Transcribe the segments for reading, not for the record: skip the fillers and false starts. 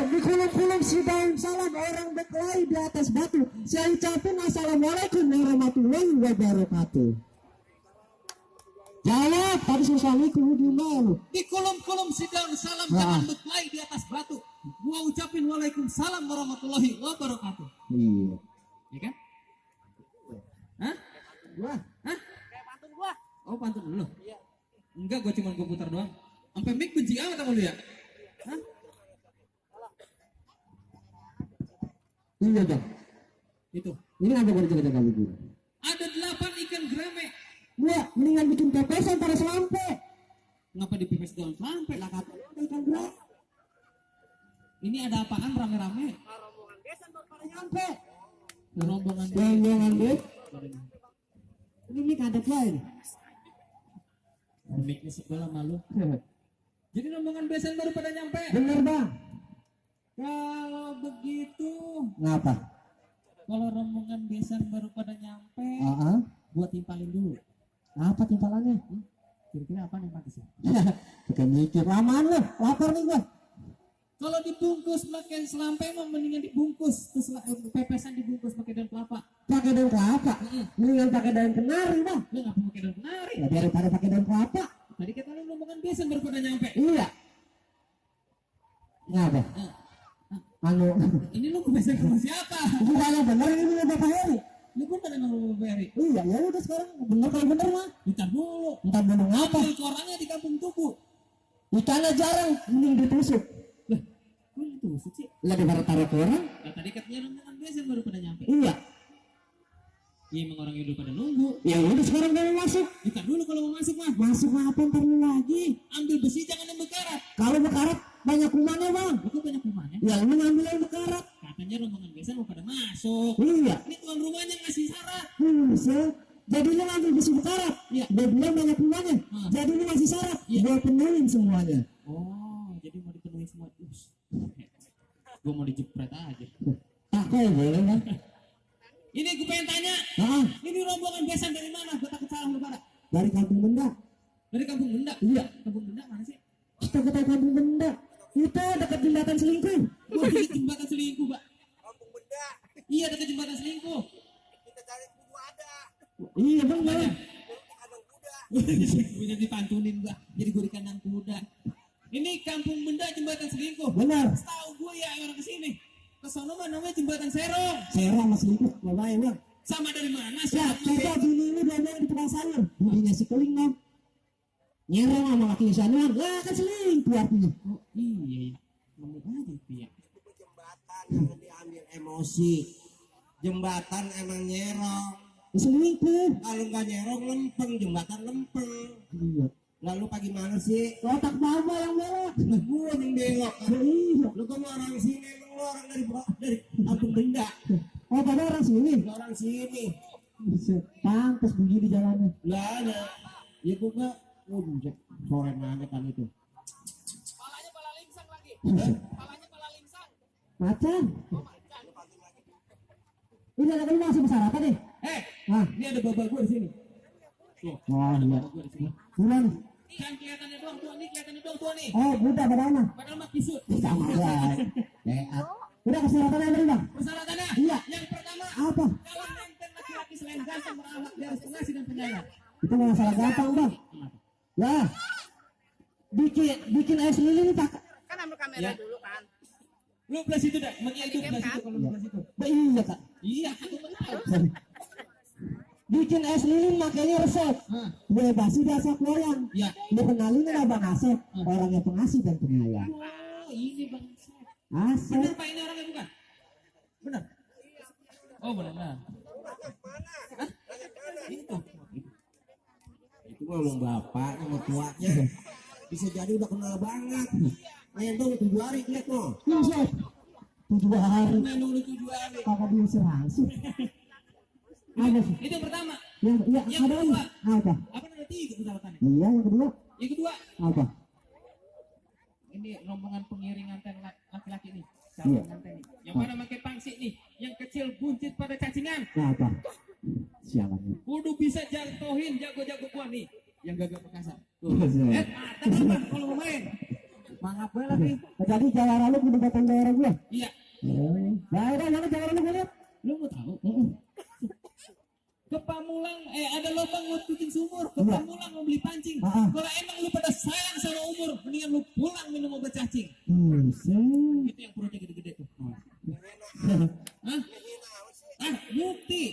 Di kulum-kulum si daun salam orang berkelahi di atas batu. Saya ucapin assalamualaikum warahmatullahi wabarakatuh. Jawab, tadi assalamualaikum di mana? Di kolom-kolom si daun salam jangan berkelahi di atas batu. Gua ucapin waalaikumsalam warahmatullahi wabarakatuh. Iya. Iya kan? Hah? Hah? Kayak pantun gua. Oh pantun dulu? Iya. Enggak, gua cuma putar doang. Sampai mic benci amat sama lu ya? Hah? Iya dah. Itu. Ini apa gue jaga-jaga gitu? Ada 8 ikan gerame. Gua mendingan bikin pepesan pada selampe. Ngapa dipepes daun sampai lah kata? Ikan berat. Ini ada apaan rame-rame? Rombongan besan baru pada Nyampe. Rombongan Jangan deh. Ini mik ada apa ini? micnya sebelah malu. Jadi rombongan besan baru pada nyampe. Bener bang. Kalau begitu, Ngapa? kalau rombongan besan baru pada nyampe, buat timpalin dulu. Apa timpalannya? Kira-kira apa yang pantas ya? Bukan mikir aman lah. Lapar nih gua. Kalau dibungkus pakai selampe mah mendingan dibungkus, terus pepesan dibungkus pakai daun kelapa. Pakai daun kelapa. Mendingan pakai daun kenari bang. Lu nggak pakai daun kenari? Ya daripada pakai daun kelapa. Tadi kata lu rombongan besan baru pada nyampe. Iya. Ngapa? Anu. Ini lu besan sama siapa? Bukan yang bener ini Bapak Heri. Lu bener emang lu Beri? Iya, ya udah sekarang bener kalau bener mah. Bentar dulu. Entar dulu ngapa? Ambil korannya di kampung Tugu. Ikannya jarang, mending ditusuk. Lah, kok ditusuk sih? Lah daripada taruh koran. Nah, tadi katanya rombongan besan baru pada nyampe. Iya. Iya emang orang hidup pada nunggu. Ya udah sekarang kamu masuk. Bentar dulu kalau mau masuk mah. Masuk apa ntar lu lagi? Ambil besi jangan yang berkarat. Kalau berkarat banyak kumannya bang. Itu banyak rumahnya. Ya lu ngambil yang berkarat. Katanya rombongan besan mau pada masuk. Iya. Ini tuan rumahnya ngasih syarat. Buset. Jadi lu ngambil besi berkarat. Iya. Dia bilang banyak kumannya. Jadi lu ngasih syarat. Iya. Gua penuhin semuanya. Oh, jadi mau dipenuhi semua. Gue mau dijepret aja. Tak kau boleh bang. Ini gue pengen tanya. Ini rombongan besan dari mana? Gue takut salah lu pada. Dari kampung benda. Dari kampung Benda. Iya. Kampung Benda mana sih? Kita ke kampung benda. Kita dekat jembatan selingkuh. Oh, di jembatan selingkuh, Pak. kampung benda. Iya, dekat jembatan selingkuh. Kita cari kudu ada. Iya bang. Mana? Di kandang kuda. Punya dipantunin gua. Jadi gue di kandang kuda. Ini kampung Benda jembatan selingkuh. Benar. Tahu gue ya orang kesini. Kesono mah namanya jembatan Serong. Serang mas selingkuh. Ngapain bang? Sama dari mana sih? Ya, coba bini ini dia di tukang sayur. Bininya si keling bang. Nyerang sama laki sana. Lah kan selingkuh artinya. Oh iya, nemu aja itu ya. Itu jembatan jangan diambil emosi. Jembatan emang nyerong. Selingkuh. Kalau nggak nyerong lempeng, jembatan lempeng. Iya. Lalu pagi mana sih? Otak mama yang belok. Nah, gua yang belok. Iya. Lu kan orang sini, emang lu orang dari kampung benda. Oh pada orang sini. Lu orang sini. Buset, pantas begini jalannya. Lah ada. Ya gua nggak. Buset, sore mana kan itu? Palanya pala lingsang lagi. Palanya pala lingsang. Macan. Ini ada kelima masih besar apa deh? Ini ada babak gue di sini. Tuh, Wah iya. gue di sini. Bulan. Kan kelihatannya doang tuh, nih kelihatannya doang tuh nih. Oh budak pada mana? Padahal mah kisut. Sama aja. Udah kesempatannya beri bang. Persyaratannya. Iya. Yang pertama, Apa? kalau nenten laki-laki selain ganteng merawat dia harus pengasih dan penyayang. Itu nggak masalah gampang bang. Ya. Bikin es lilin tak. Kan ambil kamera Ya. dulu kan. Lu belas itu dah, maki itu belas itu kalau lu belas itu. Iya kak. Iya, aku mau tahu. Bikin es lilin makanya resep. Bebasi dasar loyang. Ya. Lu kenalin sama Bang Asep, orang yang pengasih dan penyayang. Oh, ini Bang. Asep. Benar Pak ini orangnya bukan? Benar. Oh, benar. Hah? Itu. Itu ngomong bapak sama tuanya. Bisa jadi udah kenal banget. Ngendong 7 hari lihat no. Buset. 7 hari. Main dulu 7 hari. Kakak diusir langsung. Ada sih. Itu yang pertama. Iya, Yang ada kedua. lagi. Apa? Apa namanya tiga persyaratannya? Iya, yang kedua. Yang kedua, Apa? ini rombongan pengiring nganten laki-laki nih. Iya. Calon nganten nih. Yang mana pakai pangsi nih, yang kecil buncit pada cacingan. Nah, apa? Sialan. Kudu bisa jatuhin jago-jago gua nih, yang gagak perkasa. Tuh. Buset. Mata apa kalau mau main? Mangap gue lagi. Jadi jawara lu kudu datang jawara gue. Iya. Nah, udah mana jawara lu gue lihat. Lu mau tahu? Ke Pamulang ada lubang buat bikin sumur. Ke Iya. Pamulang mau beli pancing. Ah. Kalau emang lu pada sayang sama umur, mendingan lu pulang minum obat cacing. Buset. Itu yang perutnya gede-gede tuh. Hah? Bukti.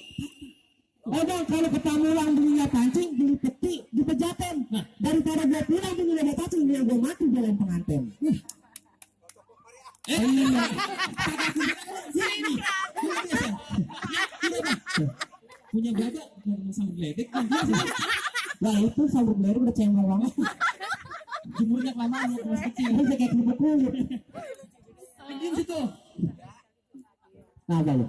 Bang, kalau ke Pamulang belinya pancing, beli peti di Pejaten. Daripada gue pulang beli obat cacing, dia gue mati jalan pengantin. Iya. Punya badak mau sambal geledek. Lah itu sambal geledek udah cengol banget. Jumurnya kelamaan ya terus kecil. Ini kayak kerupuk kulit. Anjing situ. Nah, apa lu?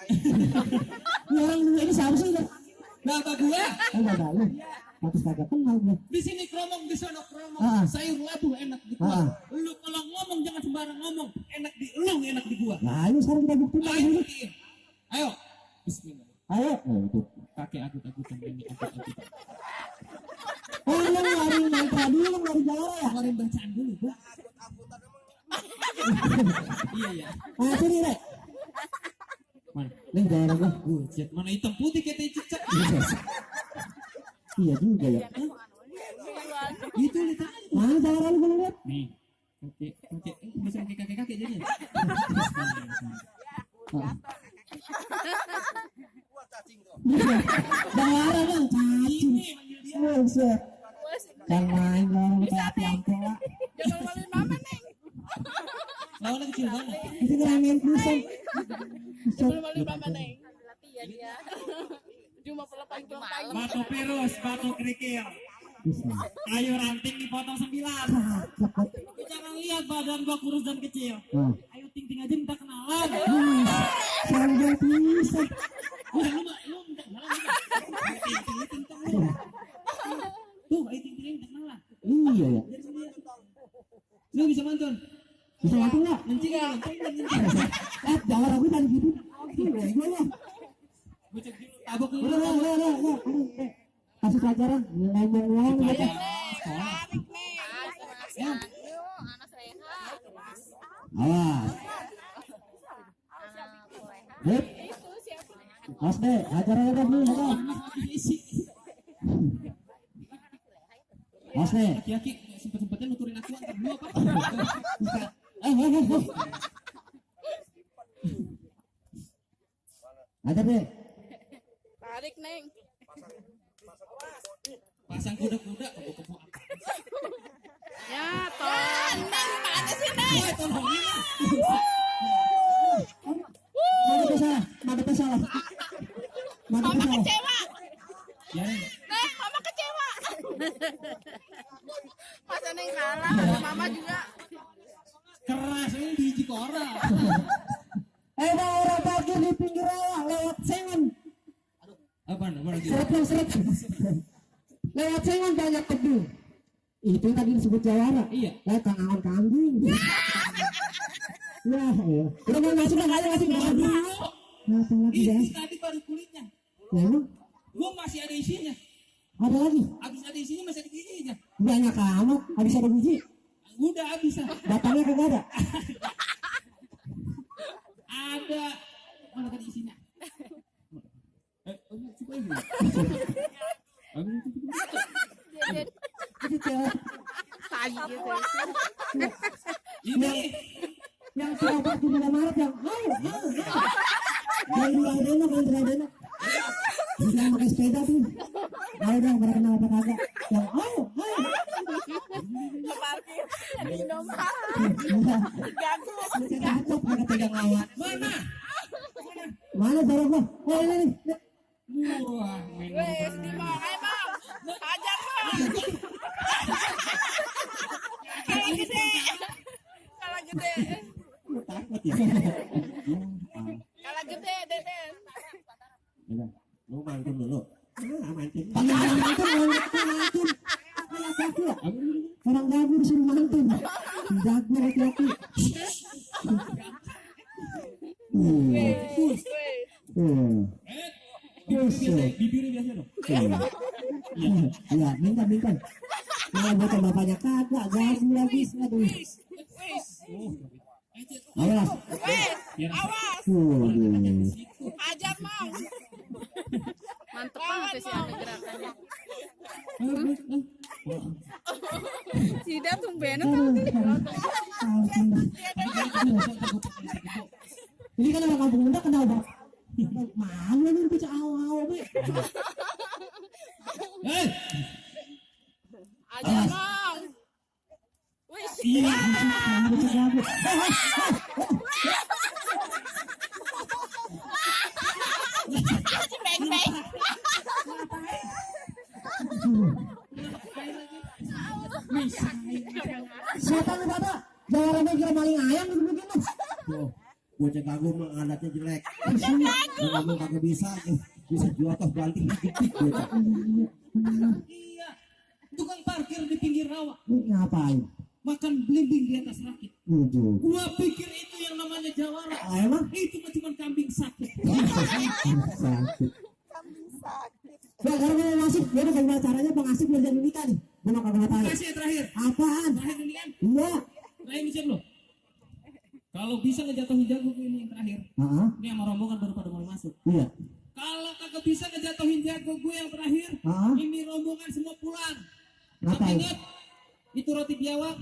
Ini orang ini seharusnya udah. Bapak gua Bapak lu. Patut kagak kenal gue. di sini kromong, di sana kromong. Ah. Sayur labu enak di gua. Lu kalau ngomong jangan sembarang ngomong. Enak di lu, enak di gua. Nah, ini sekarang kita buktiin lagi Ayo, dulu. buktiin. Ayo. Bismillah. Ayo. Oh, itu. Kakek agut-agutan ini agut-agutan. Oh, lu lari mantra dulu, lu lari jawara ya? Keluarin bacaan dulu, gua. Iya ya. Ah, sini, Rek. Mana? Nih jawara gue. Buset, mana hitam putih kayak tai cicak. Iya juga ya. Itu lihat aja. Mana jawara lu gue lihat? Nih. Kakek, bisa kayak kakek-kakek jadi. Jawara bang, cacing. Buset. Jangan main dong, kayak api-api lah. Jangan maluin mama, Neng. Lawannya kecil banget. Itu ngeramein pisan. Jangan maluin mama, Neng. Latihan dia. Cuma pelepas pulang pagi. Batu pirus, batu kerikil. Kayu ranting dipotong 9. Jangan lihat badan gua kurus dan kecil. Nah, Ayo ting-ting aja minta kenalan. sambil pisan. Udah lu minta kenalan. Ayo ting-ting lu. Tuh, ayo ting-ting minta kenalan. Iya ya. Lu bisa mantun. Bisa mati nggak? Mencing ya. Jawara gue tadi gitu. Gue ya. Gua cek dulu. Tabok dulu. Udah. Kasih pelajaran. Ngomong-ngomong. Ayo. Tarik, Neng. Ya. Yuk, anak sehat. Awas. Hep. Itu siapa? Awas deh. Ajar aja deh. Isi. Awas deh. Aki-aki sempet-sempetnya nuturin aku antar dulu apa? Ajar deh. Tarik, Neng. Pasang kuda-kuda kebo-kebo apa? Ya, toh. Neng, mana sih, Neng? Wah, tolongin lah. Mana salah? Mama kecewa. Biarin. Neng, mama kecewa. Masa Neng kalah, ada mama juga. Keras ini biji kora. Ada orang parkir di pinggir raya lewat sengon. Apaan lagi? Seret. Lewat sengon banyak kebun. Itu tadi disebut jawara. Iya. Kang Awan kambing. Ya, ya. Udah mau masuk nggak? Ayo masuk nggak? Nah, lagi ya. Ini tadi baru kulitnya. Ya, emang Gua masih ada isinya. ada lagi. Abis ada isinya masih ada giginya. Banyak amat. Habis ada biji. Udah habis lah. Batangnya kagak ada. Ada. Mana tadi isinya? Coba ini. Itu cewek Tai gitu. Ini. yang suka parkir di Maret yang Yang dena. Yang pakai sepeda tuh. Ayo dong, pada kenal apa kagak? Yang Parkir. Ada Indomaret. Iya. Gagus. Cakep pada pegang lawan. Mana? Mana jorok lo? Oh ini nih. Wah, main Wes, di bawah. Ayo, Bang. Hajar, Bang. Kalah gede. Kalah gede. Takut ya. Kalah gede, Deden. Udah, lu mantun dulu. Mantun. Mantun. Orang jago disuruh mantun. Jago laki-laki. Wes. Bibirnya biasa dong. Iya, minta. Nah, bocah bapaknya kagak, gagu lagi. Aduh. Wis. Awas. Wis. Awas. Waduh. Ajar mau. Mantep banget sih ada gerakannya. Si Ida tumben Ini kan orang kampung muda kenal bang. Malu nih bocah awal be. ajar mau. Wis. Iya. Bocah gagu. Beng-beng. Siapa lu kata? Jawabannya kira maling ayam gitu begini. Tuh, bocah kagum mah alatnya jelek. Lu ngomong kagak bisa tuh. Bisa jual toh ganti dikit bocah. Iya. Tukang parkir di pinggir rawa. Ini ngapain? Makan belimbing di atas rakit. Waduh. Gua pikir itu yang namanya jawara. Emang? Itu mah cuma kambing sakit. Sakit. Nah, karena mau masuk, gue udah gimana caranya Bang Asif belajar nikah nih. Gue mau kagak tahu. Kasih yang terakhir. Apaan? Terakhir ini kan. Iya. Lain misal lo. Kalau bisa ngejatuhin jago gue ini yang terakhir. Heeh. Ini sama rombongan baru pada mulai masuk. Iya. Kalau kagak bisa ngejatuhin jago gue yang terakhir, Heeh. ini rombongan semua pulang. Tapi Ngapain? ingat, itu roti biawak.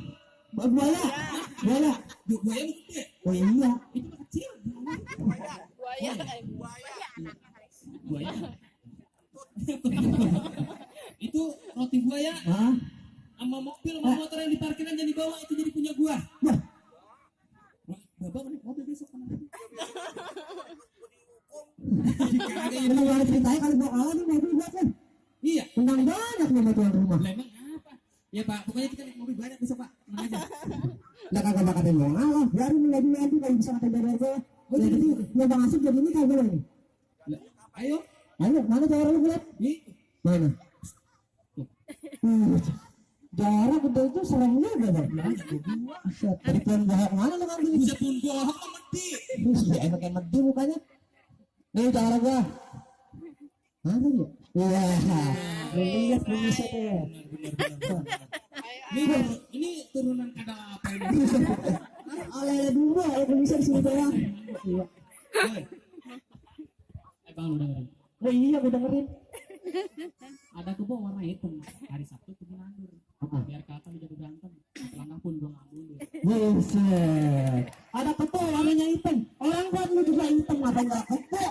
Buaya. Buaya. Buaya lu gede. Oh iya. Itu mah kecil. Buaya. Buaya. Itu roti buaya Hah? sama mobil sama motor yang di parkiran yang dibawa itu jadi punya gua. Wah. Bapak naik mobil besok sama lagi. Ini yang ceritanya kalau mau kalah nih mobil buat kan. Iya. Menang banyak nih tuan rumah. Lah emang apa? Ya Pak, pokoknya kita naik mobil banyak besok Pak. Tenang aja. Lah kagak bakal mau ngalah. Biarin lagi kalau bisa kata dari aja. Jadi ya Bang Asif jadi nikah gue nih. Lah, ayo. Ayo, mana cara lu lihat? Nih. Mana? Jarak gede itu serem juga bang. Asyik, dari tuan jahat mana lu ngambil? Bisa pun bohong sama medi. Ya enak kayak medi mukanya. Nih cara gua. Mana dia? Wah, lu lihat bisa tuh. Ini turunan kadang apa ini? Oleh dulu, oleh bisa di sini doang. Iya. Bang lu dengerin. Oh iya, gua dengerin. Ada kebo warna hitam. Hari Sabtu pergi nandur. Biar kakak menjadi ganteng. Celana pun gua nggak dulu. Buset. Ada kepo warnanya hitam. Orang buat lu juga hitam apa enggak kepo?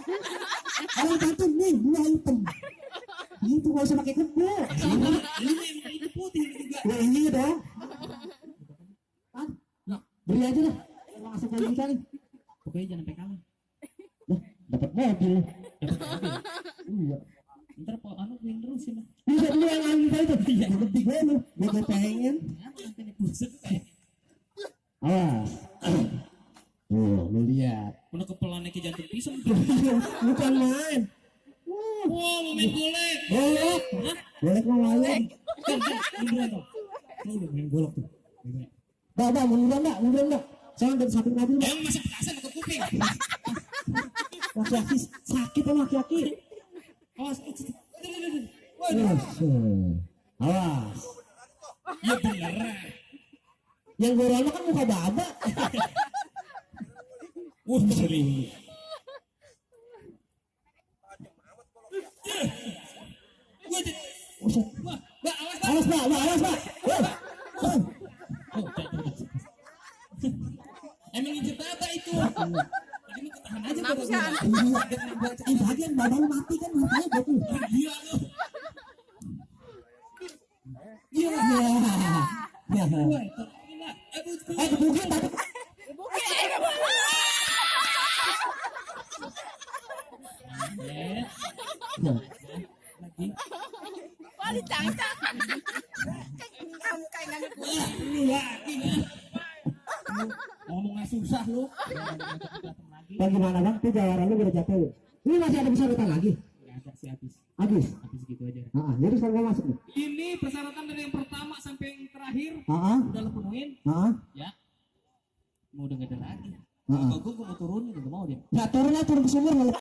Orang cantik nih, dia hitam. Itu gak usah pakai kepo. Lu memang itu putih juga. Ya iya dong. Kan? Beri aja dah. Masuk lagi nikah nih. Pokoknya jangan sampai kalah. Dapat mobil. Dapat mobil. Iya. Ntar po anu gue yang terusin lah. Bisa dulu yang angin itu. Iya. Lebih gue lu. Gue pengen. Nanti nih buset kayak. Awas. Tuh, lu lihat. Udah kepelannya ke jantung pisang. Bukan main. Wow, mau main golek. Golok. Golek mau main. Kan, munduran tuh. Lu udah main golok tuh. Mbak, munduran mbak. Saya dari samping mobil mbak. Yang masih petasan ke kuping. Laki-laki sakit sama laki-laki. Awas. Awas. Ya beneran. Yang gue rono kan muka baba. Wah, sering. Buset. Wah, Mbak, awas, Mbak. Awas mbak. Oh, jatuh. Emang injek apa itu? Tadi mah ketahan aja Bapak. Bagian badan lu mati kan matanya gitu. Iya lu. Iya. Ya. Woi, gila. Kebukin tapi Lagi. Balik cangcang. Ngomongnya susah lu. bagaimana bang? Itu jawaran lu udah jatuh. Ini masih ada persyaratan lagi? Nggak ada sih habis. Habis? Habis gitu aja. Jadi sekarang gua masuk nih. Ini persyaratan dari yang pertama sampai yang terakhir udah lu penuhin ya. Mau udah nggak ada lagi. Kalau gue mau turunin, nggak mau dia. Nggak turun ke sumur.